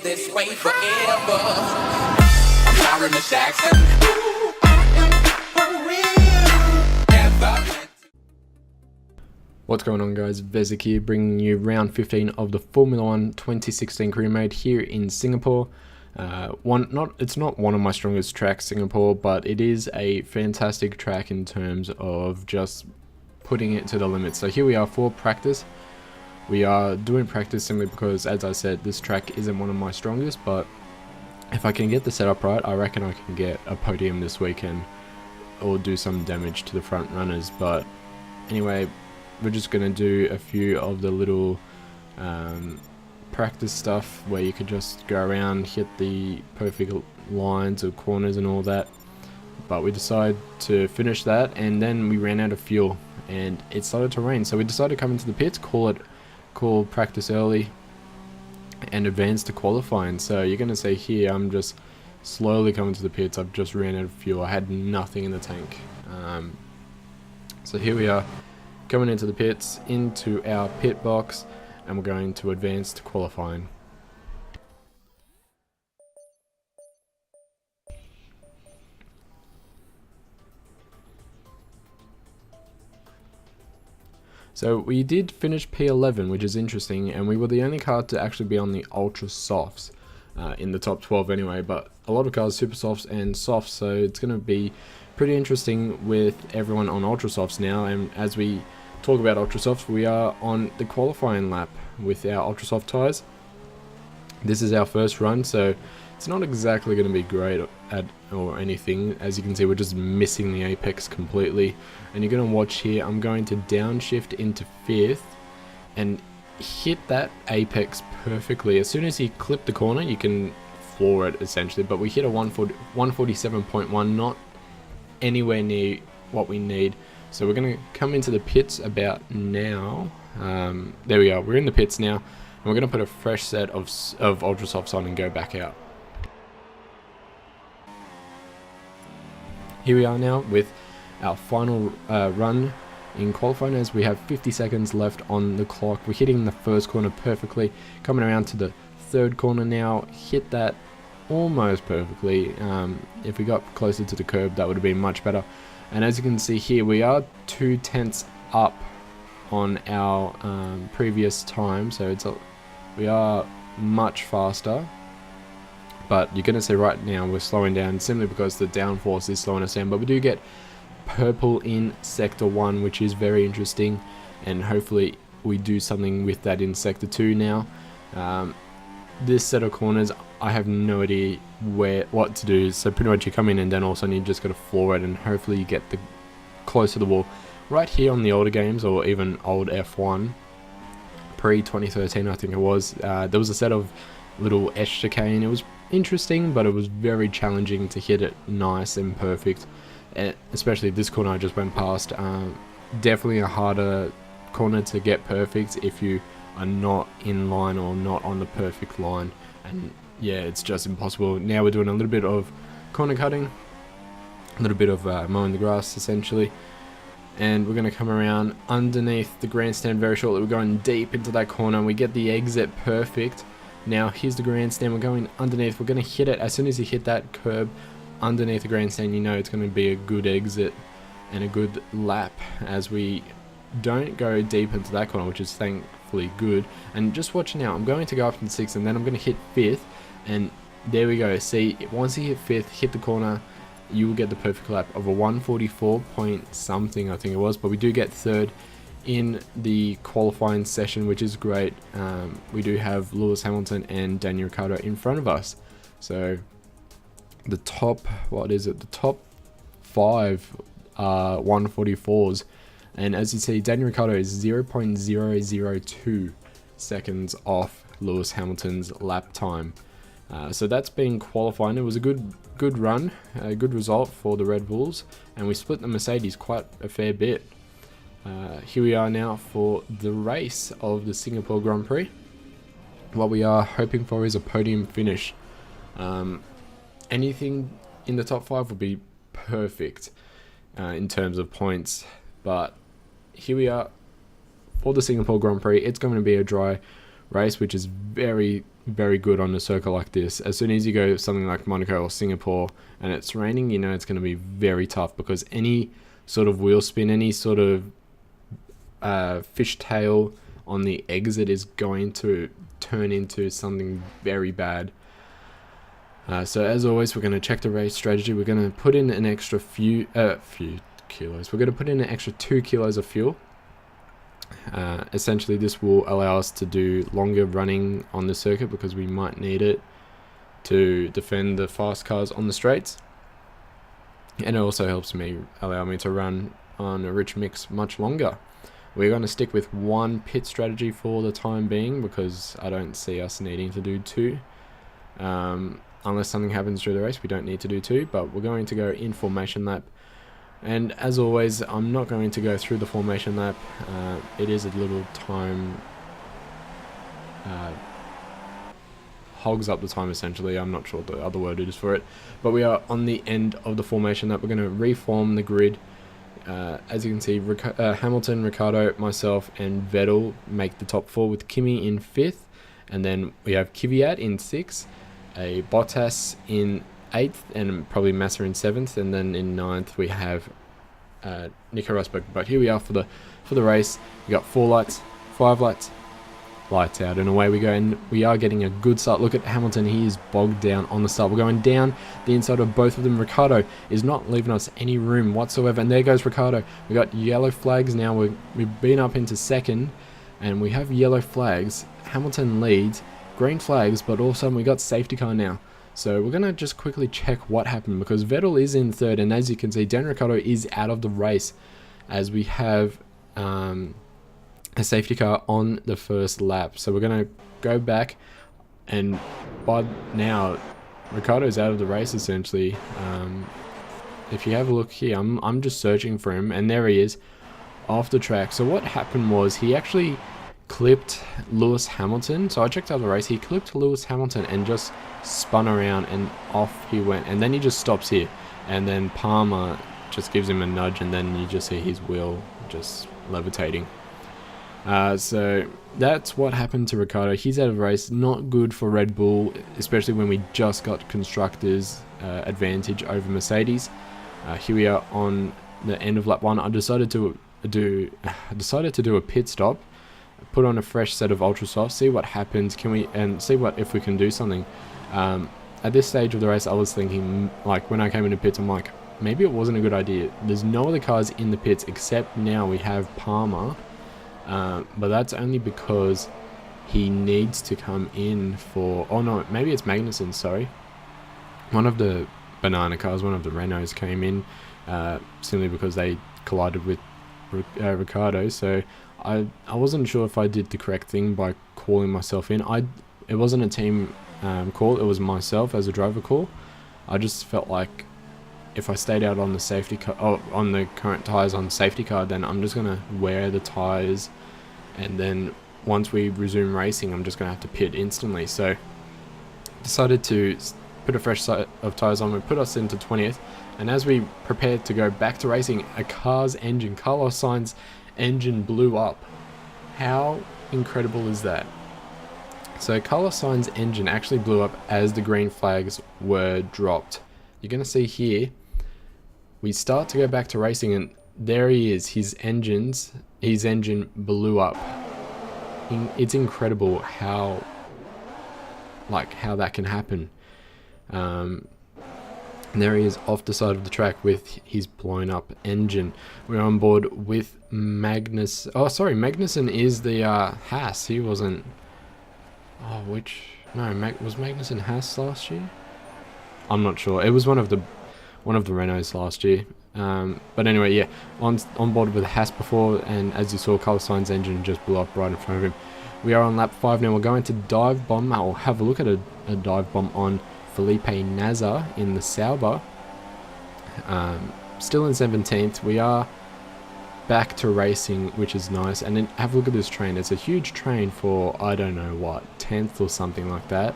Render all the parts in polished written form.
This way forever. I'm Byron the Jackson. What's going on, guys? Vesikk here, bringing you round 15 of the Formula 1 2016 Career Mode here in Singapore. It's not one of my strongest tracks, Singapore, but it is a fantastic track in terms of just putting it to the limit. So here we are for practice. We are doing practice simply because, as I said, this track isn't one of my strongest, but if I can get the setup right, I reckon I can get a podium this weekend or do some damage to the front runners. But anyway, we're just going to do a few of the little practice stuff where you could just go around, hit the perfect lines or corners and all that. But we decided to finish that, and then we ran out of fuel and it started to rain, so we decided to come into the pits, call practice early and advance to qualifying. So you're going to see here I'm just slowly coming to the pits. I've just ran out of fuel. I had nothing in the tank. So here we are coming into the pits, into our pit box, and we're going to advance to qualifying. So we did finish P11, which is interesting, and we were the only car to actually be on the ultra softs in the top 12 anyway, but a lot of cars super softs and softs, so it's going to be pretty interesting with everyone on ultra softs now. And as we talk about ultra softs, we are on the qualifying lap with our ultra soft tyres. This is our first run, so it's not exactly going to be great or anything. As you can see, we're just missing the apex completely, and you're going to watch here. I'm going to downshift into 5th and hit that apex perfectly. As soon as you clip the corner, you can floor it essentially, but we hit a 147.1, not anywhere near what we need. So we're going to come into the pits about now. There we are, we're in the pits now, and we're going to put a fresh set of ultra softs on and go back out. Here we are now with our final run in qualifying, as we have 50 seconds left on the clock. We're hitting the first corner perfectly, coming around to the third corner now, hit that almost perfectly. If we got closer to the curb, that would have been much better. And as you can see here, we are 2/10 up on our previous time, so we are much faster. But you're going to see right now we're slowing down simply because the downforce is slowing us down. But we do get purple in Sector 1, which is very interesting. And hopefully we do something with that in Sector 2 now. This set of corners, I have no idea what to do. So pretty much you come in and then all of a sudden you just got to floor it, and hopefully you get close to the wall. Right here on the older games, or even old F1, pre-2013 I think it was, there was a set of little chicane. It was interesting, but it was very challenging to hit it nice and perfect, especially this corner I just went past. Definitely a harder corner to get perfect if you are not in line or not on the perfect line, and yeah, it's just impossible. Now we're doing a little bit of corner cutting, a little bit of mowing the grass essentially, and we're going to come around underneath the grandstand very shortly. We're going deep into that corner and we get the exit perfect. Now here's the grandstand, we're going underneath, we're going to hit it. As soon as you hit that curb underneath the grandstand, you know it's going to be a good exit and a good lap, as we don't go deep into that corner, which is thankfully good. And just watch now, I'm going to go up in 6th and then I'm going to hit 5th, and there we go. See, once you hit 5th, hit the corner, you will get the perfect lap of a 144 point something I think it was, but we do get 3rd in the qualifying session, which is great. We do have Lewis Hamilton and Daniel Ricciardo in front of us, so the top, the top 5 are 144s, and as you see, Daniel Ricciardo is 0.002 seconds off Lewis Hamilton's lap time. So that's been qualifying. It was a good run, a good result for the Red Bulls, and we split the Mercedes quite a fair bit. Here we are now for the race of the Singapore Grand Prix. What we are hoping for is a podium finish. Anything in the top 5 would be perfect in terms of points, but here we are for the Singapore Grand Prix. It's going to be a dry race, which is very, very good on a circuit like this. As soon as you go something like Monaco or Singapore and it's raining, you know it's going to be very tough, because any sort of wheel spin, any sort of fishtail on the exit is going to turn into something very bad. So as always, we're going to check the race strategy. We're going to put in an extra few kilos. We're going to put in an extra 2 kilos of fuel. Essentially, this will allow us to do longer running on the circuit, because we might need it to defend the fast cars on the straights. And it also helps allow me to run on a rich mix much longer. We're going to stick with 1 pit strategy for the time being, because I don't see us needing to do 2. Unless something happens through the race, we don't need to do 2, but we're going to go in formation lap. And as always, I'm not going to go through the formation lap. It is a little time, hogs up the time essentially. I'm not sure what the other word is for it, but we are on the end of the formation lap. We're going to reform the grid. As you can see, Hamilton, Ricciardo, myself and Vettel make the top 4, with Kimi in 5th, and then we have Kvyat in 6th, a Bottas in 8th, and probably Massa in 7th, and then in 9th we have Nico Rosberg. But here we are for the race. We got 4 lights, 5 lights, lights out, and away we go. And we are getting a good start. Look at Hamilton, he is bogged down on the start. We're going down the inside of both of them. Ricciardo is not leaving us any room whatsoever, and there goes Ricciardo. We got yellow flags now. We've been up into 2nd, and we have yellow flags. Hamilton leads, green flags, but all of a sudden we got safety car now. So we're going to just quickly check what happened, because Vettel is in 3rd, and as you can see, Daniel Ricciardo is out of the race, as we have a safety car on the first lap. So we're going to go back, and by now Ricciardo's out of the race essentially. If you have a look here, I'm just searching for him, and there he is off the track. So what happened was he actually clipped Lewis Hamilton. So I checked out the race. He clipped Lewis Hamilton and just spun around, and off he went. And then he just stops here, and then Palmer just gives him a nudge, and then you just see his wheel just levitating. So that's what happened to Ricciardo. He's out of the race. Not good for Red Bull, especially when we just got constructors advantage over Mercedes. Here we are on the end of lap 1. I decided to do a pit stop, put on a fresh set of ultra softs, see what happens, see if we can do something. At this stage of the race, I was thinking, like, when I came into pits, I'm like, maybe it wasn't a good idea. There's no other cars in the pits except now we have Palmer, but that's only because he needs to come in for, oh no, maybe it's Magnussen, sorry. One of the banana cars, one of the Renaults came in simply because they collided with Ricciardo. So I wasn't sure if I did the correct thing by calling myself in. It wasn't a team call, it was myself as a driver call. I just felt like if I stayed out on the safety car, on the current tyres on safety car, then I'm just going to wear the tyres, and then once we resume racing, I'm just going to have to pit instantly. So decided to put a fresh set of tyres on. We put us into 20th, and as we prepared to go back to racing, a car's engine, Carlos Sainz's engine, blew up. How incredible is that? So Carlos Sainz's engine actually blew up as the green flags were dropped. You're going to see here, we start to go back to racing, and there he is. His engine blew up. It's incredible how that can happen. There he is off the side of the track with his blown up engine. We're on board with Magnus. Oh, sorry, Magnussen is the Haas. He wasn't. Oh, was Magnussen Haas last year? I'm not sure. It was one of the Renaults last year. But anyway, yeah, on board with Haas before, and as you saw, Carlos Sainz's engine just blew up right in front of him. We are on lap 5 now. We're going to dive bomb, or have a look at a dive bomb on Felipe Nasr in the Sauber. Still in 17th. We are back to racing, which is nice. And then have a look at this train. It's a huge train for, I don't know what, 10th or something like that.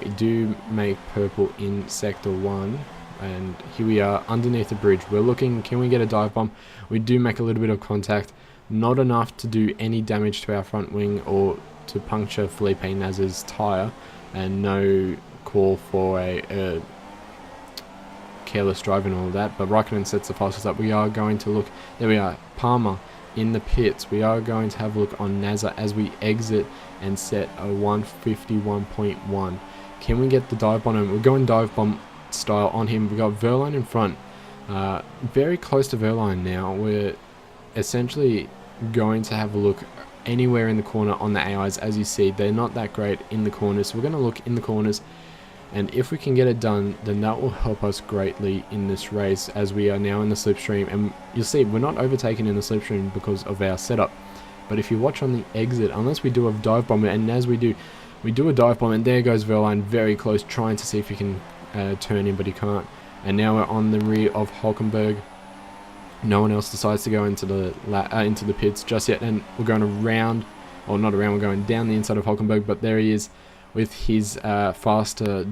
We do make purple in sector 1, and here we are underneath the bridge. We're looking, can we get a dive bomb? We do make a little bit of contact, not enough to do any damage to our front wing or to puncture Felipe Nasr's tyre, and no call for a careless driving and all that. But Raikkonen sets the fastest up. We are going to look, there we are, Palmer in the pits. We are going to have a look on Nasr as we exit and set a 151.1. Can we get the dive bomb? We're going dive bomb style on him. We got Verline in front, very close to Verline now. We're essentially going to have a look anywhere in the corner on the AIs. As you see, they're not that great in the corners, so we're going to look in the corners, and if we can get it done, then that will help us greatly in this race, as we are now in the slipstream. And you'll see we're not overtaken in the slipstream because of our setup, but if you watch on the exit, unless we do a dive bomb, and as we do a dive bomb, and there goes Verline very close, trying to see if he can turn in, but he can't. And now we're on the rear of Hulkenberg. No one else decides to go into the pits just yet, and we're going around, or not around, we're going down the inside of Hulkenberg, but there he is with his faster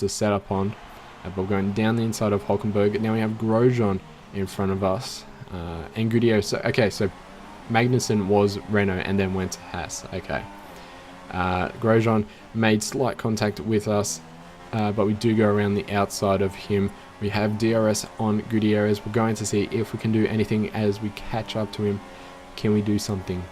setup on. But we're going down the inside of Hulkenberg. Now we have Grosjean in front of us, and Goodyear. So Magnussen was Renault and then went to Haas. Okay. Grosjean made slight contact with us, but we do go around the outside of him. We have DRS on Gutierrez. We're going to see if we can do anything as we catch up to him. Can we do something?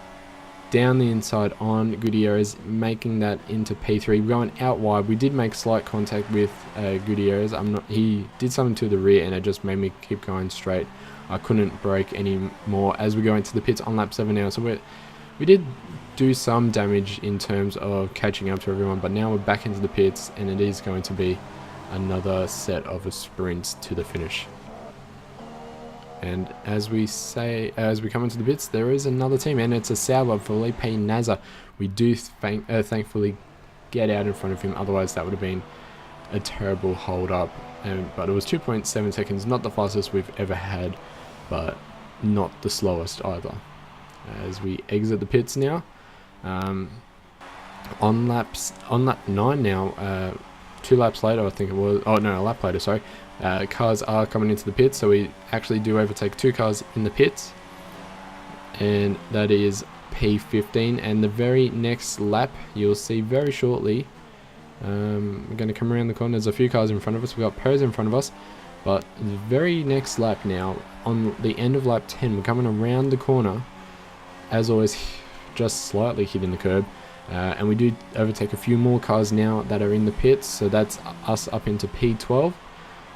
Down the inside on Gutierrez, making that into P3. We're going out wide. We did make slight contact with Gutierrez. He did something to the rear, and it just made me keep going straight. I couldn't brake any more as we go into the pits on lap 7 now. So we did do some damage in terms of catching up to everyone, but now we're back into the pits, and it is going to be another set of a sprint to the finish. And as we come into the pits, there is another team, and it's a Sauber, Felipe Nasr. We do thankfully get out in front of him, otherwise that would have been a terrible hold up. But it was 2.7 seconds, not the fastest we've ever had, but not the slowest either. As we exit the pits now, on lap 9 now, 2 laps later, I think it was. Oh no, a lap later. Sorry. Cars are coming into the pits, so we actually do overtake 2 cars in the pits, and that is P15. And the very next lap, you'll see very shortly, we're going to come around the corner. There's a few cars in front of us. We've got Perez in front of us, but the very next lap now, on the end of lap 10, we're coming around the corner, as always, just slightly hitting the curb. And we do overtake a few more cars now that are in the pits, so that's us up into P12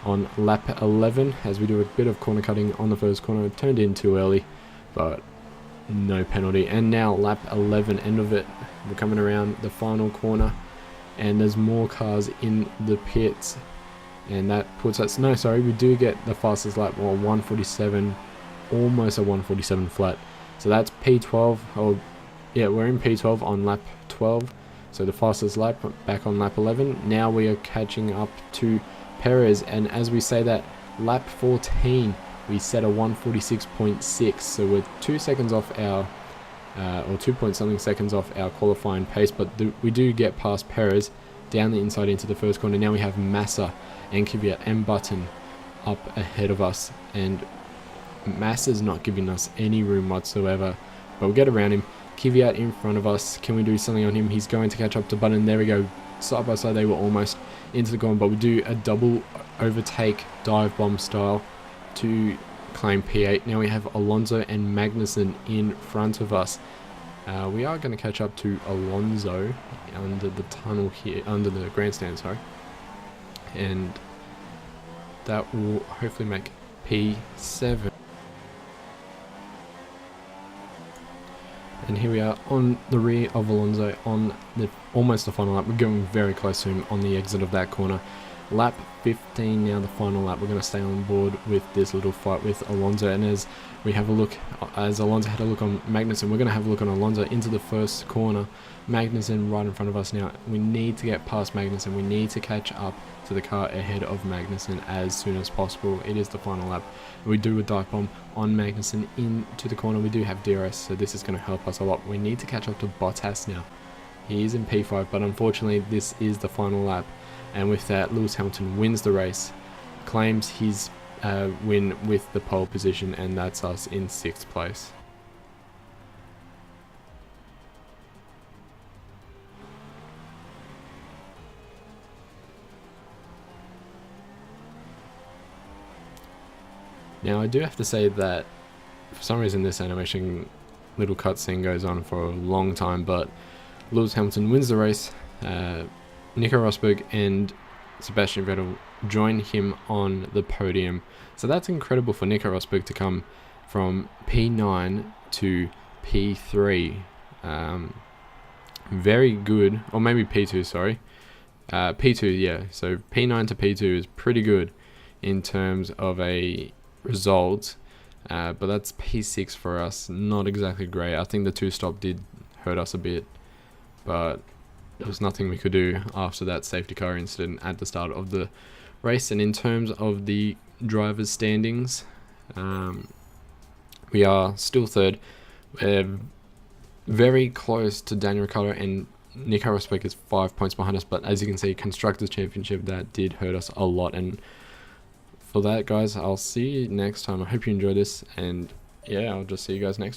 on lap 11, as we do a bit of corner cutting on the first corner. It turned in too early, but no penalty. And now lap 11, end of it, we're coming around the final corner, and there's more cars in the pits, and that puts us, no sorry, we do get the fastest lap, well, 147, almost a 147 flat. So that's P12, or yeah, we're in P12 on lap 12, so the fastest lap back on lap 11. Now we are catching up to Perez, and as we say that, lap 14 we set a 146.6, so we're 2 seconds off our or 2 point something seconds off our qualifying pace, but we do get past Perez down the inside into the first corner. Now we have Massa and Kvyat and Button up ahead of us, and Massa's not giving us any room whatsoever, but we'll get around him. Kvyat in front of us. Can we do something on him? He's going to catch up to Button. There we go. Side by side, they were almost into the corner, but we do a double overtake dive bomb style to claim P8. Now we have Alonso and Magnussen in front of us. We are going to catch up to Alonso under the tunnel here, under the grandstand, sorry. And that will hopefully make P7. And here we are on the rear of Alonso on almost the final lap. We're going very close to him on the exit of that corner. Lap 15 now, the final lap. We're going to stay on board with this little fight with Alonso. And as we have a look, as Alonso had a look on Magnussen, we're going to have a look on Alonso into the first corner. Magnussen right in front of us now. We need to get past Magnussen. We need to catch up to the car ahead of Magnussen as soon as possible. It is the final lap. We do a dive bomb on Magnussen into the corner. We do have DRS, so this is going to help us a lot. We need to catch up to Bottas now. He is in P5, but unfortunately this is the final lap. And with that, Lewis Hamilton wins the race, claims his win with the pole position, and that's us in 6th place. Now I do have to say that for some reason this animation little cutscene goes on for a long time, but Lewis Hamilton wins the race. Nico Rosberg and Sebastian Vettel join him on the podium. So that's incredible for Nico Rosberg to come from P9 to P3. Very good, or maybe P2, sorry. P2, yeah. So P9 to P2 is pretty good in terms of a result. But that's P6 for us. Not exactly great. I think the 2-stop did hurt us a bit, but there was nothing we could do after that safety car incident at the start of the race. And in terms of the drivers' standings, we are still third. We're very close to Daniel Ricciardo, and Nico Rosberg is 5 points behind us. But as you can see, Constructors' Championship, that did hurt us a lot. And for that, guys, I'll see you next time. I hope you enjoy this, and yeah, I'll just see you guys next time.